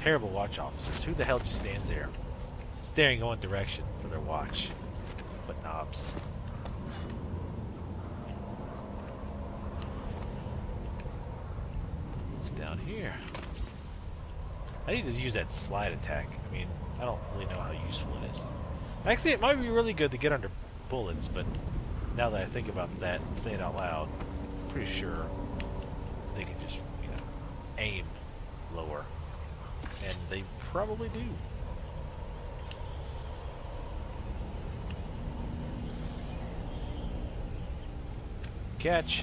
Terrible watch officers. Who the hell just stands there? Staring in one direction for their watch. What knobs? What's down here? I need to use that slide attack. I mean, I don't really know how useful it is. Actually, it might be really good to get under bullets, but now that I think about that and say it out loud, I'm pretty sure they can just, you know, aim lower. And they probably do. Catch.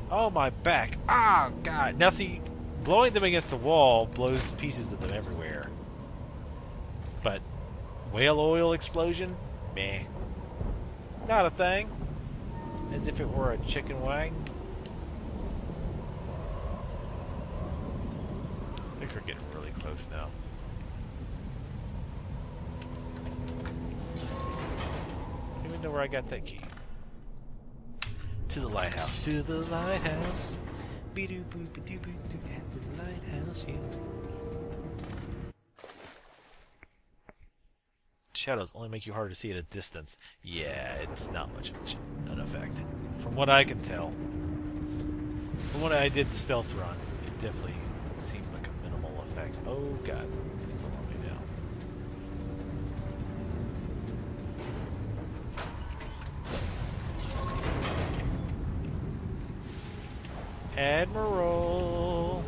Oh, my back. Ah, God. Now, see, blowing them against the wall blows pieces of them everywhere. But whale oil explosion? Meh. Not a thing. As if it were a chicken wing. I think we're getting really close now. I don't even know where I got that key. To the lighthouse, to the lighthouse. Be-doo-boo-ba-doo-boo-doo, at the lighthouse, yeah. Shadows only make you harder to see at a distance. Yeah, it's not much of an effect. From what I can tell. From what I did the stealth run, it definitely seemed like a minimal effect. Oh god, it's a long way down. Admiral,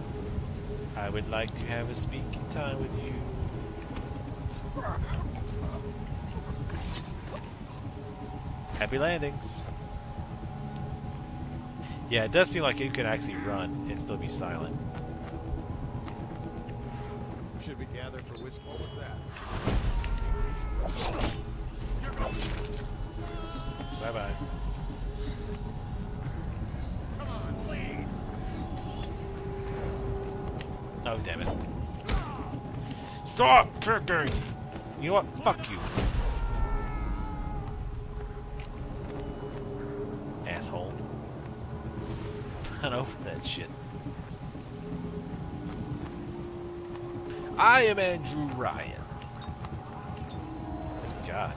I would like to have a speaking time with you. Happy landings. Yeah, it does seem like it could actually run and still be silent. Should we gather for whiskey? What was that? Bye bye. Come on, lead. Oh, damn it. Stop tricking! You know what? Fuck you. Asshole. Run over that shit. I am Andrew Ryan. God.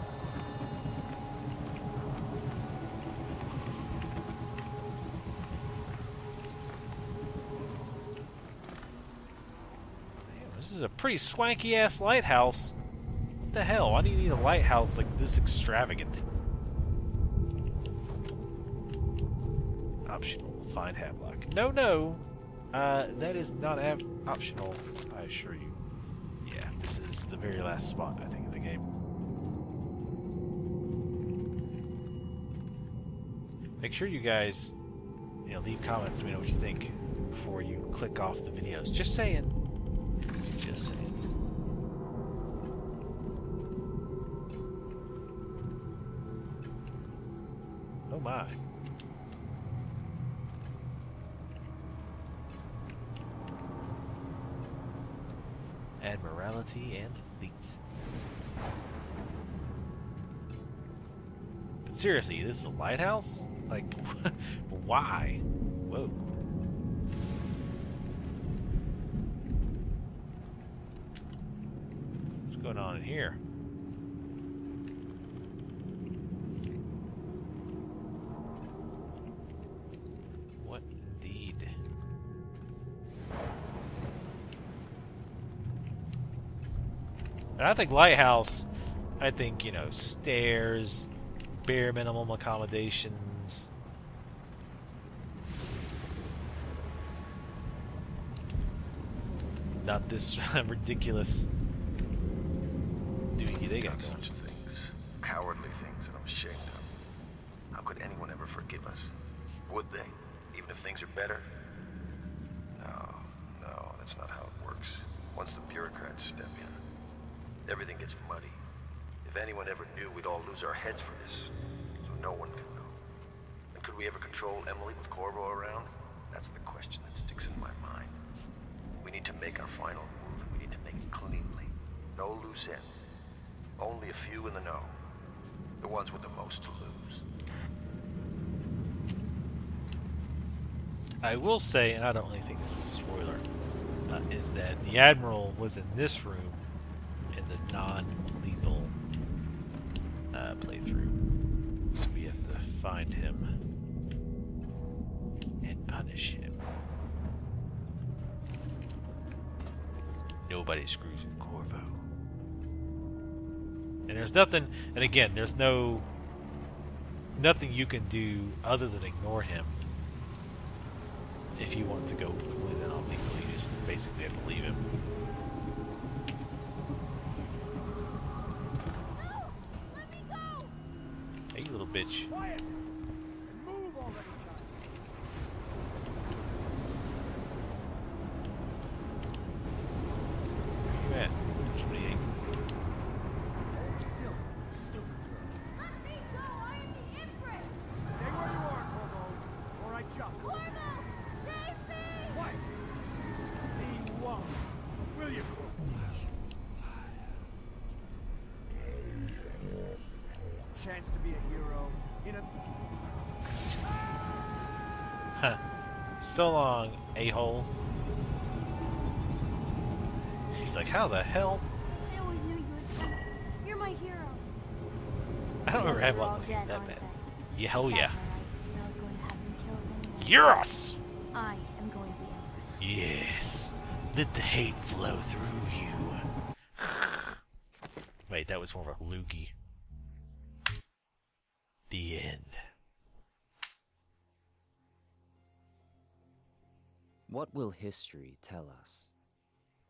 This is a pretty swanky ass lighthouse. What the hell? Why do you need a lighthouse like this extravagant? Optional. Find Havelock. No, no. That is not optional, I assure you. Yeah, this is the very last spot, I think, in the game. Make sure you guys, leave comments. Let me know what you think before you click off the videos. Just saying. Just saying. Oh my. Admiralty and Fleet. But seriously, this is a lighthouse? Like, why? Whoa. What's going on in here? What indeed? And I think lighthouse, I think, stairs, bare minimum accommodations. Not this ridiculous doohickey they got going. Such things, cowardly things that I'm ashamed of. How could anyone ever forgive us? Would they? Even if things are better? No, that's not how it works. Once the bureaucrats step in, everything gets muddy. If anyone ever knew, we'd all lose our heads for this. So no one can know. And could we ever control Emily with Corvo around? That's the question that sticks in my mind. We need to make our final move, and we need to make it cleanly. No loose ends. Only a few in the know. The ones with the most to lose. I will say, and I don't really think this is a spoiler, is that the Admiral was in this room in the non-lethal playthrough. So we have to find him and punish him. Nobody screws with Corvo. And there's nothing, and again, there's nothing you can do other than ignore him. If you want to go completely non-lethal, you just basically have to leave him. No! Let me go! Hey, you little bitch. Quiet! Move already, child! Where you at? 28. Hold still, stupid girl. Let me go! I am the Empress! Stay where you are, Corvo, or I jump. Corvo! Save me! Quiet! He won't. Will you, Corvo? Chance to be a hero in a... Huh. So long, a-hole. She's like, how the hell? I always knew you would come. You're my hero. I don't remember having They're all one dead, that aren't bad. they? Yeah, hell yeah. That's all right, 'cause I was going to have them killed anyway. Yes! I am going to be Empress. Yes. Let the hate flow through you. Wait, that was more of a loogie. The end. What will history tell us?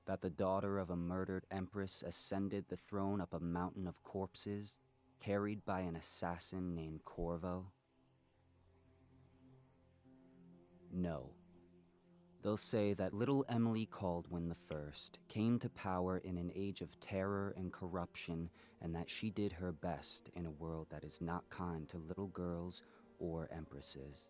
That the daughter of a murdered empress ascended the throne up a mountain of corpses, carried by an assassin named Corvo? No. They'll say that little Emily Caldwin I came to power in an age of terror and corruption, and that she did her best in a world that is not kind to little girls or empresses.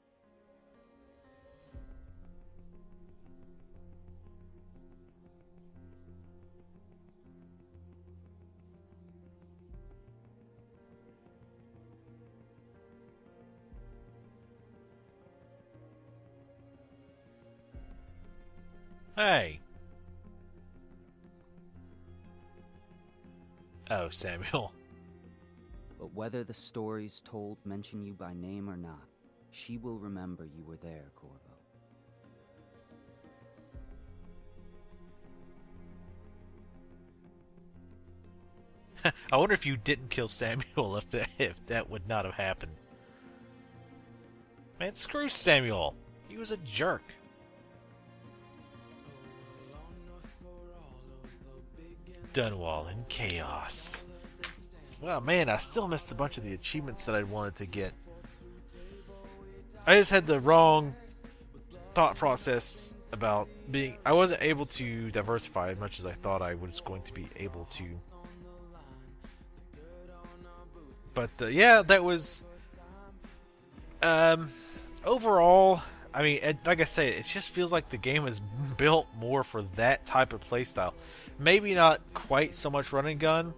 Hey. Oh, Samuel. But whether the stories told mention you by name or not, she will remember you were there, Corvo. I wonder if you didn't kill Samuel, if that would not have happened. Man, screw Samuel. He was a jerk. Dunwall in chaos. Well, man, I still missed a bunch of the achievements that I wanted to get. I just had the wrong thought process about being... I wasn't able to diversify as much as I thought I was going to be able to. But, yeah, that was... overall, I mean, like I say, it just feels like the game is built more for that type of playstyle. Maybe not quite so much run and gun,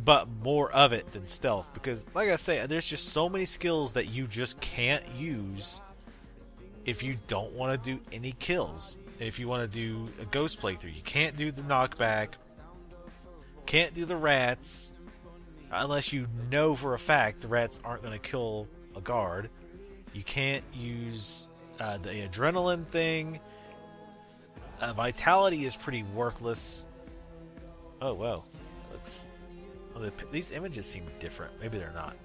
but more of it than stealth. Because, like I say, there's just so many skills that you just can't use if you don't want to do any kills. If you want to do a ghost playthrough, you can't do the knockback, can't do the rats, unless you know for a fact the rats aren't going to kill a guard. You can't use the adrenaline thing. Vitality is pretty worthless. Oh, wow. Looks... Well, these images seem different. Maybe they're not.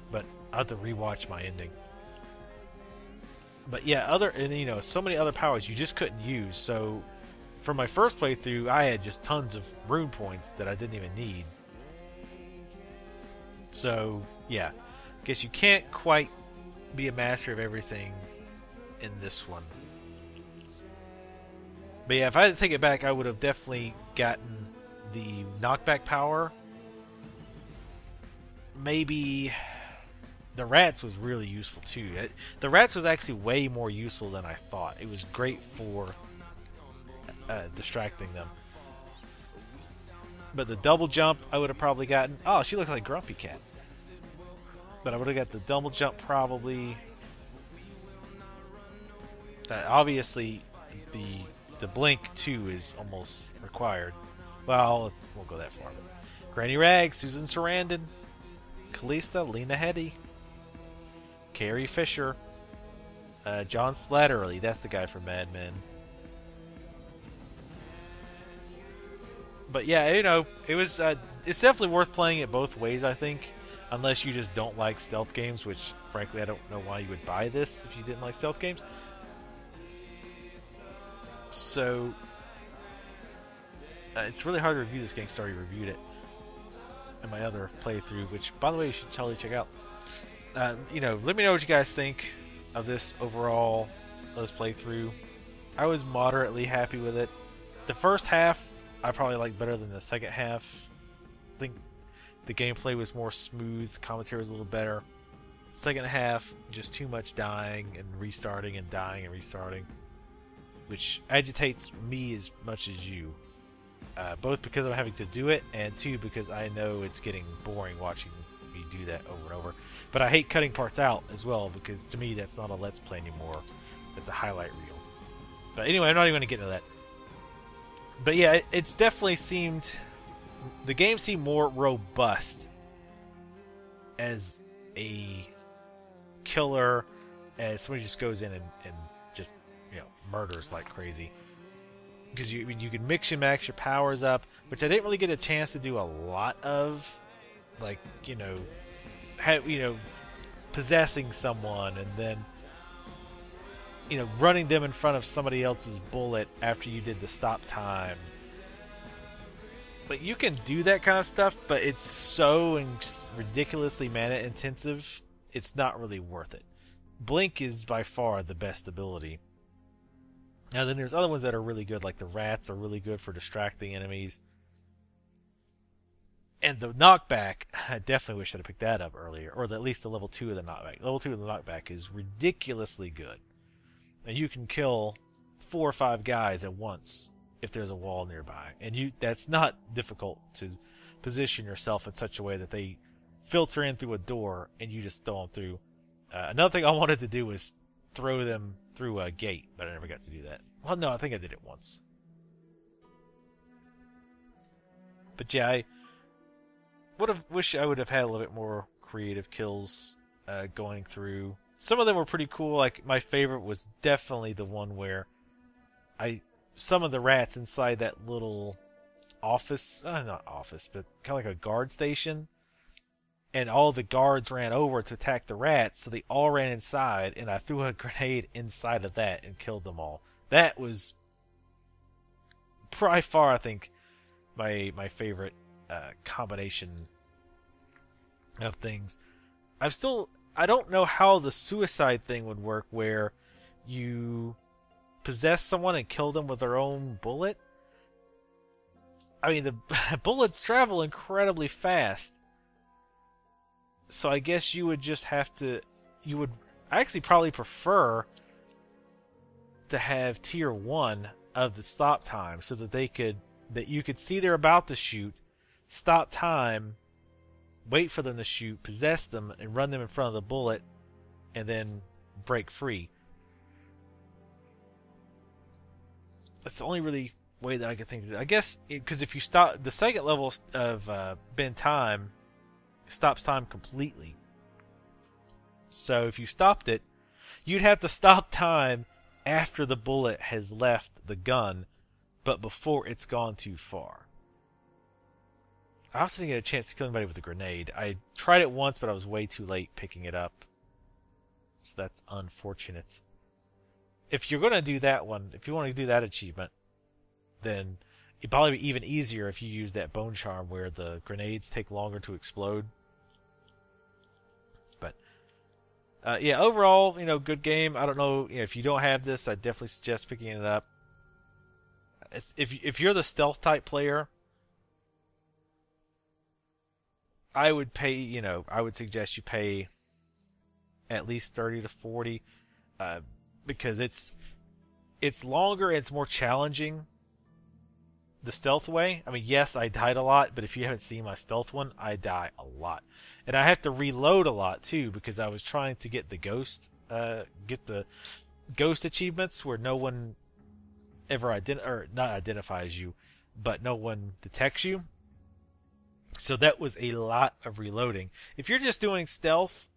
But I'll have to rewatch my ending. But yeah, so many other powers you just couldn't use. So for my first playthrough, I had just tons of rune points that I didn't even need. So, yeah. Guess you can't quite be a master of everything in this one. But yeah, if I had to take it back, I would have definitely gotten the knockback power. Maybe the rats was really useful too. The rats was actually way more useful than I thought. It was great for distracting them. But the double jump, I would have probably gotten... Oh, she looks like Grumpy Cat. But I would have got the double jump probably. Obviously, the blink 2 is almost required. Well, won't go that far. But Granny Rag, Susan Sarandon, Kalista, Lena Headey, Carrie Fisher, John Slattery, that's the guy from Mad Men. But yeah, you know, it was it's definitely worth playing it both ways, I think. Unless you just don't like stealth games, which frankly I don't know why you would buy this if you didn't like stealth games. So it's really hard to review this game because I already reviewed it in my other playthrough, which by the way you should totally check out. You know, let me know what you guys think of this overall Let's Playthrough. I was moderately happy with it. The first half I probably liked better than the second half. I think the gameplay was more smooth, commentary was a little better. Second half, just too much dying and restarting and dying and restarting, which agitates me as much as you. Both because I'm having to do it, and two, because I know it's getting boring watching me do that over and over. But I hate cutting parts out as well, because to me that's not a Let's Play anymore. It's a highlight reel. But anyway, I'm not even going to get into that. But yeah, it's definitely seemed... The game seemed more robust as a killer, as somebody just goes in and just, you know, murders like crazy. Because you can mix and match your powers up, which I didn't really get a chance to do a lot of, like, you know, possessing someone and then, you know, running them in front of somebody else's bullet after you did the stop time. But you can do that kind of stuff, but it's so ridiculously mana intensive, it's not really worth it. Blink is by far the best ability. Now then there's other ones that are really good, like the rats are really good for distracting enemies. And the knockback, I definitely wish I'd have picked that up earlier, or at least the level 2 of the knockback. Level 2 of the knockback is ridiculously good. And you can kill 4 or 5 guys at once if there's a wall nearby. And that's not difficult to position yourself in such a way that they filter in through a door and you just throw them through. Another thing I wanted to do was throw them through a gate, but I never got to do that. Well, no, I think I did it once. But yeah, I wish I would have had a little bit more creative kills going through. Some of them were pretty cool. Like, my favorite was definitely the one where some of the rats inside that little office, not office, but kind of like a guard station, and all the guards ran over to attack the rats, so they all ran inside, and I threw a grenade inside of that and killed them all. That was by far, I think, my favorite combination of things. I don't know how the suicide thing would work, where you possess someone and kill them with their own bullet. I mean, the bullets travel incredibly fast, so I guess you would just have to... I actually probably prefer to have tier 1 of the stop time, so that you could see they're about to shoot, stop time, wait for them to shoot, possess them, and run them in front of the bullet, and then break free. That's the only really way that I could think of it. I guess, because if you stop... The second level of bend time stops time completely. So if you stopped it, you'd have to stop time after the bullet has left the gun, but before it's gone too far. I also didn't get a chance to kill anybody with a grenade. I tried it once, but I was way too late picking it up. So that's unfortunate. If you're going to do that one, if you want to do that achievement, then it'd probably be even easier if you use that bone charm where the grenades take longer to explode. But yeah, overall, good game. I don't know, if you don't have this, I definitely suggest picking it up. If you're the stealth type player, I would suggest you pay at least $30 to $40, because it's longer and it's more challenging the stealth way. I mean, yes, I died a lot, but if you haven't seen my stealth one, I die a lot. And I have to reload a lot too, because I was trying to get the ghost, get the ghost achievements where no one ever not identifies you, but no one detects you. So that was a lot of reloading. If you're just doing stealth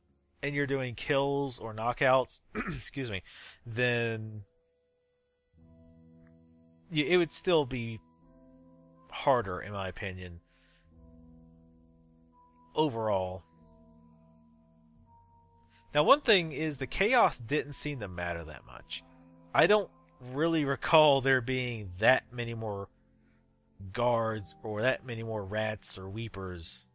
and you're doing kills or knockouts, excuse me, then it would still be harder, in my opinion, overall. Now, one thing is the chaos didn't seem to matter that much. I don't really recall there being that many more guards or that many more rats or weepers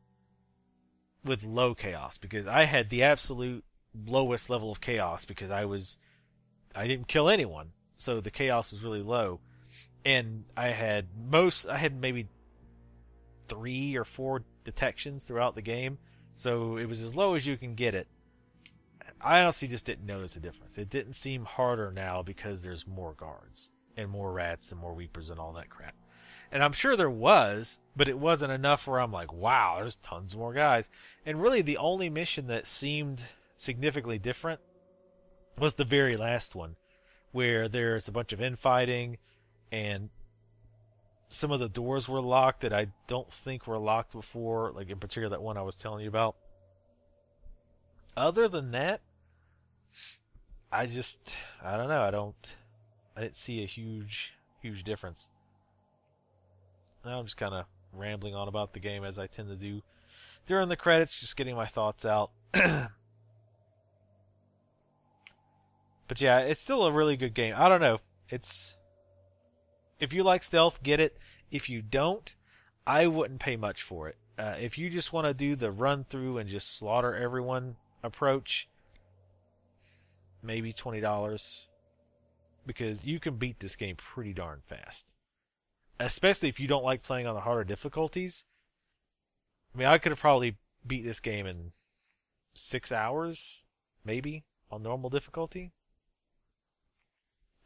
with low chaos, because I had the absolute lowest level of chaos because I didn't kill anyone, so the chaos was really low, and I had maybe 3 or 4 detections throughout the game, so it was as low as you can get it. I honestly just didn't notice a difference. It didn't seem harder now because there's more guards and more rats and more weepers and all that crap. And I'm sure there was, but it wasn't enough where I'm like, wow, there's tons more guys. And really the only mission that seemed significantly different was the very last one, where there's a bunch of infighting and some of the doors were locked that I don't think were locked before, like in particular that one I was telling you about. Other than that, I don't know. I didn't see a huge difference. Now I'm just kind of rambling on about the game as I tend to do during the credits, just getting my thoughts out. But yeah, it's still a really good game. I don't know. If you like stealth, get it. If you don't, I wouldn't pay much for it. If you just want to do the run through and just slaughter everyone approach, maybe $20, because you can beat this game pretty darn fast. Especially if you don't like playing on the harder difficulties. I mean, I could have probably beat this game in 6 hours, maybe, on normal difficulty.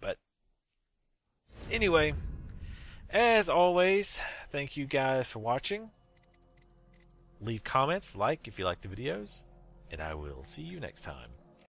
But anyway, as always, thank you guys for watching. Leave comments, like if you like the videos, and I will see you next time.